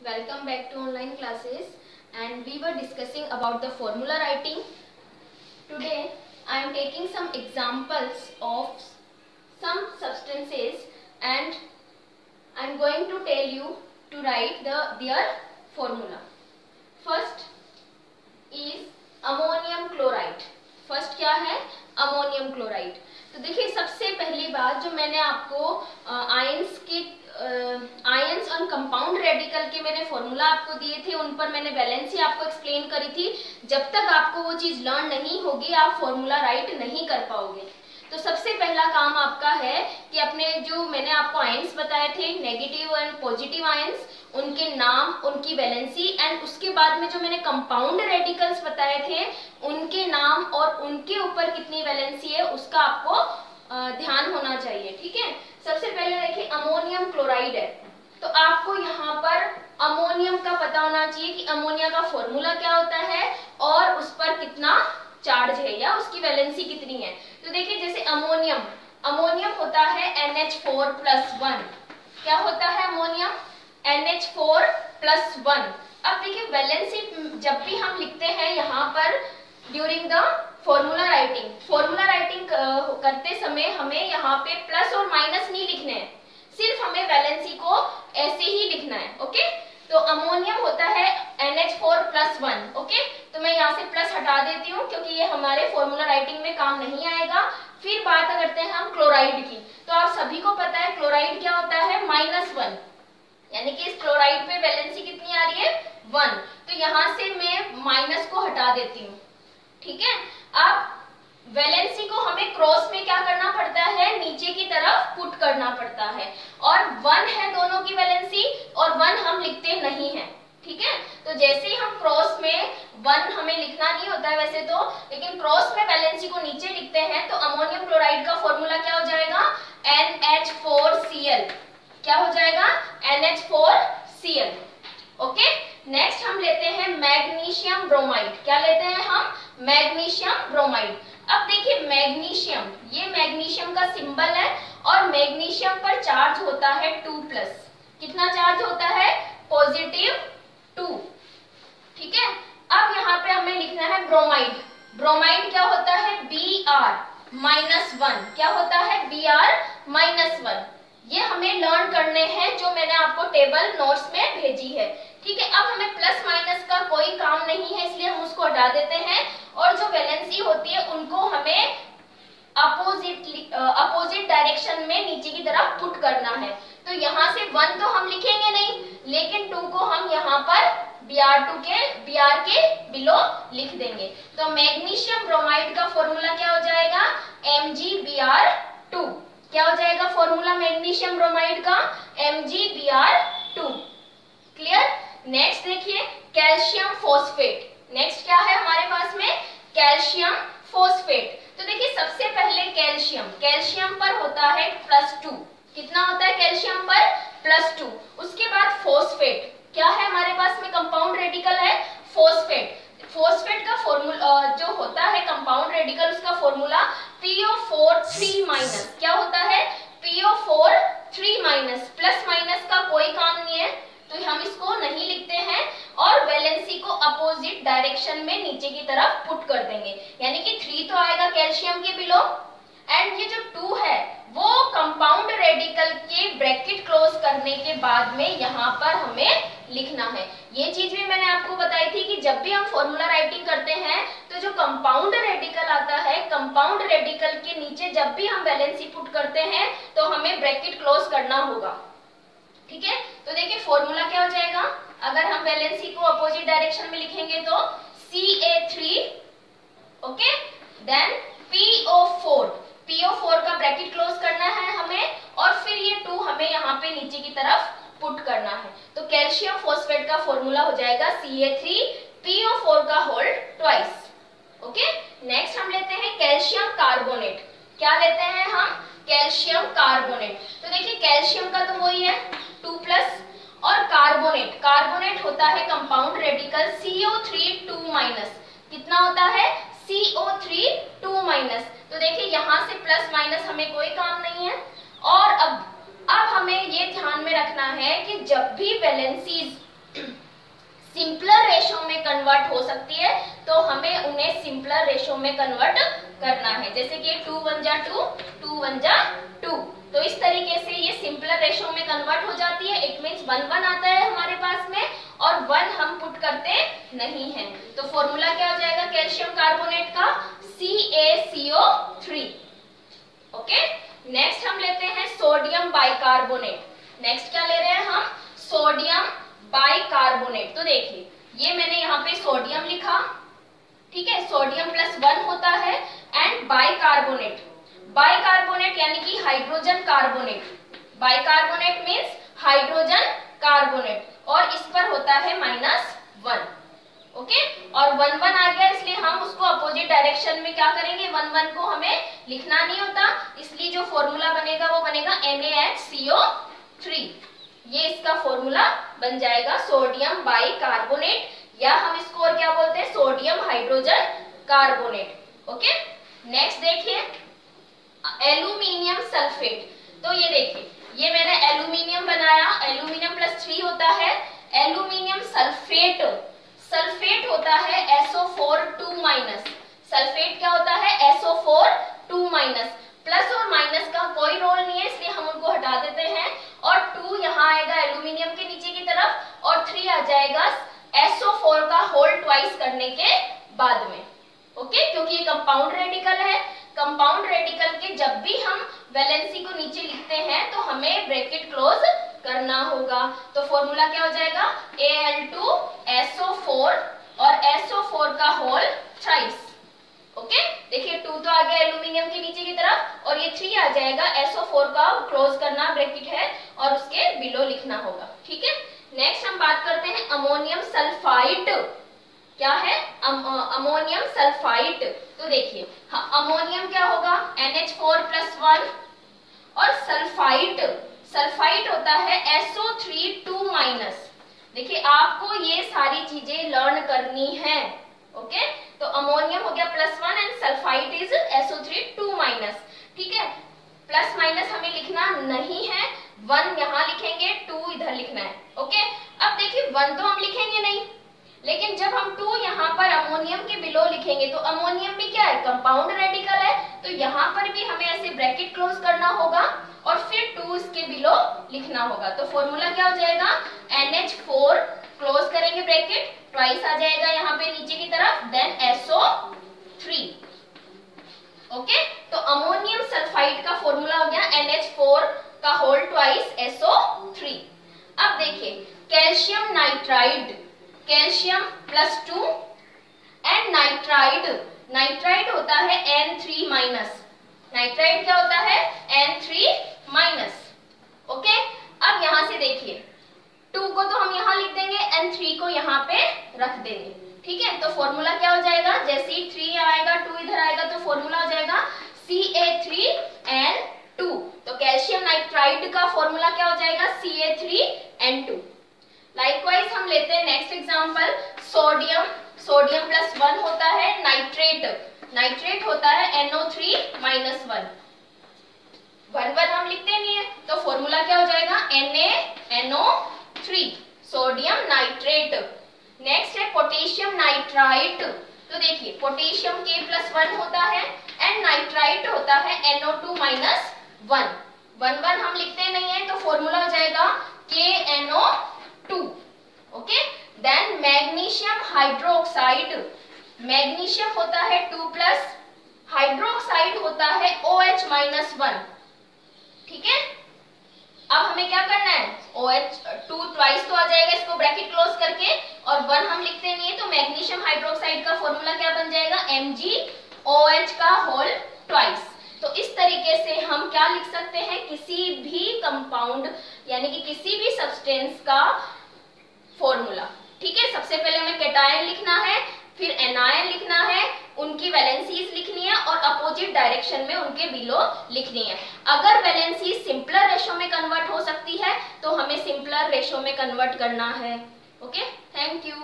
Welcome back to online classes, and we were discussing about the formula writing. Today I am taking some examples of some substances and I am going to tell you to write their formula. First is ammonium chloride. First क्या है? Ammonium chloride. तो देखिए सबसे पहली बात जो मैंने आपको आयंस और कंपाउंड रेडिकल के मैंने फॉर्मूला आपको दिए थे, उन पर मैंने वैलेंसी आपको एक्सप्लेन करी थी. जब तक आपको वो चीज लर्न नहीं होगी आप फॉर्मूला राइट नहीं कर पाओगे. तो सबसे पहला काम आपका है कि अपने जो मैंने आपको आयंस बताए थे, नेगेटिव एंड पॉजिटिव आयंस, उनके नाम, उनकी वैलेंसी, एंड उसके बाद में जो मैंने कंपाउंड रेडिकल्स बताए थे उनके नाम और उनके ऊपर कितनी वैलेंसी है उसका आपको ध्यान होना चाहिए. ठीक है. सबसे पहले देखिए अमोनियम क्लोराइड है, तो आपको यहाँ पर अमोनियम का पता होना चाहिए कि अमोनिया का फॉर्मूला क्या होता है और उस पर कितना चार्ज है या उसकी वैलेंसी कितनी है. तो देखिए जैसे अमोनियम होता है NH4+1. क्या होता है अमोनियम? NH4+1. अब देखिए वैलेंसी जब भी हम लिखते हैं यहाँ पर ड्यूरिंग द फॉर्मूला राइटिंग करते समय हमें यहाँ पे प्लस और माइनस नहीं लिखने हैं, सिर्फ हमें वैलेंसी को ऐसे ही लिखना है. ओके. तो अमोनियम होता है NH4+1. ओके. तो मैं यहाँ से प्लस हटा देती हूँ क्योंकि ये हमारे फॉर्मूला राइटिंग में काम नहीं आएगा. फिर बात करते हैं हम क्लोराइड की. तो आप सभी को पता है क्लोराइड क्या होता है? -1. यानी कि इस क्लोराइड पे वैलेंसी कितनी आ रही है? 1. तो यहाँ से मैं माइनस को हटा देती हूँ. ठीक है. अब वैलेंसी को हमें क्रॉस में क्या करना पड़ता है? नीचे की तरफ पुट करना पड़ता है. और 1 है दोनों की वैलेंसी और 1 हम लिखते नहीं है. ठीक है. तो जैसे ही हम क्रॉस में 1 हमें लिखना नहीं होता है वैसे तो, लेकिन क्रॉस में वैलेंसी को नीचे लिखते हैं. तो अमोनियम क्लोराइड का फॉर्मूला क्या हो जाएगा? NH4Cl. क्या हो जाएगा? NH4Cl. ओके. नेक्स्ट हम लेते हैं मैग्नीशियम ब्रोमाइड. क्या लेते हैं हम? Magnesium bromide. अब देखिए मैग्नीशियम, ये मैग्नीशियम का सिंबल है और मैग्नीशियम पर चार्ज होता है 2+. कितना चार्ज होता है? +2. ठीक है. अब यहाँ पे हमें लिखना है ब्रोमाइड. ब्रोमाइड क्या होता है? Br-1. क्या होता है? Br-1. ये हमें लर्न करने हैं जो मैंने आपको टेबल नोट्स में भेजी है. ठीक है. अब हमें प्लस माइनस का कोई काम नहीं है इसलिए हम उसको हटा देते हैं और जो वैलेंसी होती है उनको हमें अपोजिट डायरेक्शन में नीचे की तरफ पुट करना है. तो यहाँ से 1 तो हम लिखेंगे नहीं, लेकिन 2 को हम यहाँ पर Br के बिलो लिख देंगे. तो मैग्नीशियम ब्रोमाइड का फॉर्मूला क्या हो जाएगा? MgBr2. क्या हो जाएगा फॉर्मूला मैग्नीशियम ब्रोमाइड का? MgBr2. क्लियर. नेक्स्ट देखिए कैल्शियम फॉस्फेट. नेक्स्ट क्या है हमारे पास में? Calcium phosphate. तो देखिए सबसे पहले कैल्शियम पर होता है +2. कितना होता है कैल्शियम पर? +2. उसके बाद फॉस्फेट. क्या है हमारे पास में? कंपाउंड रेडिकल है फॉस्फेट. फॉस्फेट का फॉर्मूला जो होता है कंपाउंड रेडिकल, उसका फॉर्मूला PO4 3-. क्या होता है? PO4 3-. प्लस माइनस का कोई काम नहीं है तो हम इसको नहीं लिखते हैं और वैलेंसी को अपोजिट डायरेक्शन में नीचे की तरफ पुट कर देंगे. यानी कि 3 तो आएगा कैल्शियम के बिलो, एंड ये जो 2 है वो कंपाउंड रेडिकल के ब्रैकेट क्लोज करने के बाद में यहाँ पर हमें लिखना है. ये चीज भी मैंने आपको बताई थी कि जब भी हम फॉर्मूला राइटिंग करते हैं तो जो कंपाउंड रेडिकल आता है, कंपाउंड रेडिकल के नीचे जब भी हम वैलेंसी पुट करते हैं तो हमें ब्रैकेट क्लोज करना होगा. ठीक है. तो देखिए फॉर्मूला क्या हो जाएगा अगर हम वैलेंसी को अपोजिट डायरेक्शन में लिखेंगे तो Ca3. ओके. देन PO4 का ब्रैकेट क्लोज करना है हमें और फिर ये 2 हमें यहाँ पे नीचे की तरफ पुट करना है. तो कैल्शियम फॉस्फेट का फॉर्मूला हो जाएगा Ca3PO4 का होल ट्वाइस. ओके. नेक्स्ट हम लेते हैं कैल्शियम कार्बोनेट. क्या लेते हैं हम? Calcium carbonate. तो देखिए कैल्शियम का तो वही है 2+ और कार्बोनेट होता है कंपाउंड रेडिकल CO3 2-. कितना होता है? CO3 2-. तो देखिए यहाँ से प्लस माइनस हमें कोई काम नहीं है. और अब हमें ये ध्यान में रखना है कि जब भी वैलेंसीज सिंपलर रेशो में कन्वर्ट हो सकती है, तो हमें उन्हें सिंपलर रेशो में कन्वर्ट करना है। जैसे कि 2 1 जा 2, 2 1 जा 2, तो इस तरीके से ये सिंपलर रेशो में कन्वर्ट हो जाती है। इट मींस 1 1 आता है हमारे पास में और 1 हम पुट करते नहीं हैं। तो फॉर्मूला क्या हो जाएगा कैल्शियम कार्बोनेट का, CaCO3। ओके, नेक्स्ट हम लेते हैं सोडियम बाइकार्बोनेट। नेक्स्ट क्या ले रहे हैं हम, सोडियम बाइकार्बोनेट। तो देखिए ये मैंने यहाँ पे सोडियम लिखा, ठीक है, सोडियम +1 होता है एंड बाइकार्बोनेट, बाइकार्बोनेट यानी कि hydrogen carbonate. Bicarbonate means hydrogen carbonate और इस पर होता है -1। ओके, और 1 1 आ गया, इसलिए हम उसको अपोजिट डायरेक्शन में क्या करेंगे, 1 1 को हमें लिखना नहीं होता, इसलिए जो फॉर्मूला बनेगा वो बनेगा NaHCO3। ये इसका फॉर्मूला बन जाएगा सोडियम बाइकार्बोनेट, या हम इसको और क्या बोलते हैं, sodium hydrogen carbonate. Okay, next देखिए एल्यूमिनियम सल्फेट। तो ये देखिए ये मैंने एल्यूमिनियम बनाया, एल्यूमिनियम +3 होता है, एल्यूमिनियम सल्फेट, सल्फेट होता है SO4 2-। सल्फेट क्या होता है, SO4 2-। प्लस और माइनस का कोई रोल नहीं है, इसलिए हम उनको हटा देते हैं और 2 यहाँ आएगा एल्यूमिनियम के नीचे की तरफ और 3 आ जाएगा SO4 का होल ट्वाइस करने के बाद में। ओके, क्योंकि ये कंपाउंड रेडिकल है, कंपाउंड रेडिकल के जब भी हम वैलेंसी को नीचे लिखते हैं तो हमें ब्रैकेट क्लोज करना होगा। तो फॉर्मूला क्या हो जाएगा, Al2SO4 और SO4 का होल थ्राइस। ओके, देखिए 2 तो आ गया एल्यूमिनियम के नीचे की तरफ और ये 3 आ जाएगा, SO4 का क्लोज करना ब्रैकेट है और उसके बिलो लिखना होगा। ठीक है, नेक्स्ट हम बात करते हैं अमोनियम सल्फाइड। क्या है, अमोनियम सल्फाइड। तो देखिए हाँ, अमोनियम क्या होगा, NH4+1 और सल्फाइड, सल्फाइड होता है SO3 2-। देखिए आपको ये सारी चीजें लर्न करनी है। ओके, तो अमोनियम हो गया +1 एंड सल्फाइड इज SO3 2-। ठीक है, प्लस माइनस हमें लिखना नहीं है, 1 यहाँ लिखेंगे, 2 इधर लिखना है। ओके, अब देखिए 1 तो हम लिखेंगे नहीं, लेकिन जब हम 2 यहाँ पर अमोनियम के बिलो लिखेंगे तो अमोनियम भी क्या है, कंपाउंड रेडिकल है, तो यहाँ पर भी हमें ऐसे ब्रैकेट क्लोज करना होगा और फिर 2 इसके बिलो लिखना होगा। तो फॉर्मूला क्या हो जाएगा, NH4 क्लोज करेंगे ब्रैकेट, ट्वाइस आ जाएगा यहाँ पे नीचे की तरफ, देन SO3। ओके, तो अमोनियम सल्फाइड का फॉर्मूला हो गया NH4 का होल ट्वाइस SO3। अब देखिए calcium nitride, calcium +2 and nitride, nitride होता है N3-। नाइट्राइड क्या होता है, N3-। ओके, अब यहां से देखिए 2 को तो हम यहाँ लिख देंगे, N3 को यहाँ पे रख देंगे। ठीक है, तो फॉर्मूला क्या हो जाएगा, जैसे ही 3 आएगा 2 इधर आएगा तो फॉर्मूला हो जाएगा Ca3N2। तो कैल्शियम नाइट्राइड का फॉर्मूला क्या हो जाएगा, Ca3N2। लाइकवाइज हम लेते हैं नेक्स्ट एग्जांपल, सोडियम, सोडियम +1 होता है, नाइट्रेट, नाइट्रेट होता है NO3-1। 1 1 हम लिखते नहीं है, तो फॉर्मूला क्या हो जाएगा, NaNO3, सोडियम नाइट्रेट। नेक्स्ट है पोटेशियम नाइट्राइट। तो देखिए पोटेशियम K+1 होता है एंड नाइट्राइट होता है NO2-1। 1 1 हम लिखते नहीं है, तो फॉर्मूला हो जाएगा KNO2। Okay, then magnesium hydroxide, magnesium होता है 2+, हाइड्रोक्साइड होता है OH-1। ठीक है, अब हमें क्या करना है, OH2 ट्वाइस तो आ जाएगा इसको ब्रैकेट क्लोज करके, और 1 हम लिखते नहीं है, तो मैग्नीशियम हाइड्रोक्साइड का फॉर्मूला क्या बन जाएगा, MgOH का होल ट्वाइस। तो इस तरीके से हम क्या लिख सकते हैं, किसी भी कंपाउंड यानी कि किसी भी सब्सटेंस का फॉर्मूला। ठीक है, सबसे पहले हमें कैटायन लिखना है, फिर एनायन लिखना है, उनकी वैलेंसीज लिखनी है और अपोजिट डायरेक्शन में उनके बिलो लिखनी है। अगर वैलेंसी सिंपलर रेशो में कन्वर्ट हो सकती है तो हमें सिंपलर रेशो में कन्वर्ट करना है। Okay, thank you.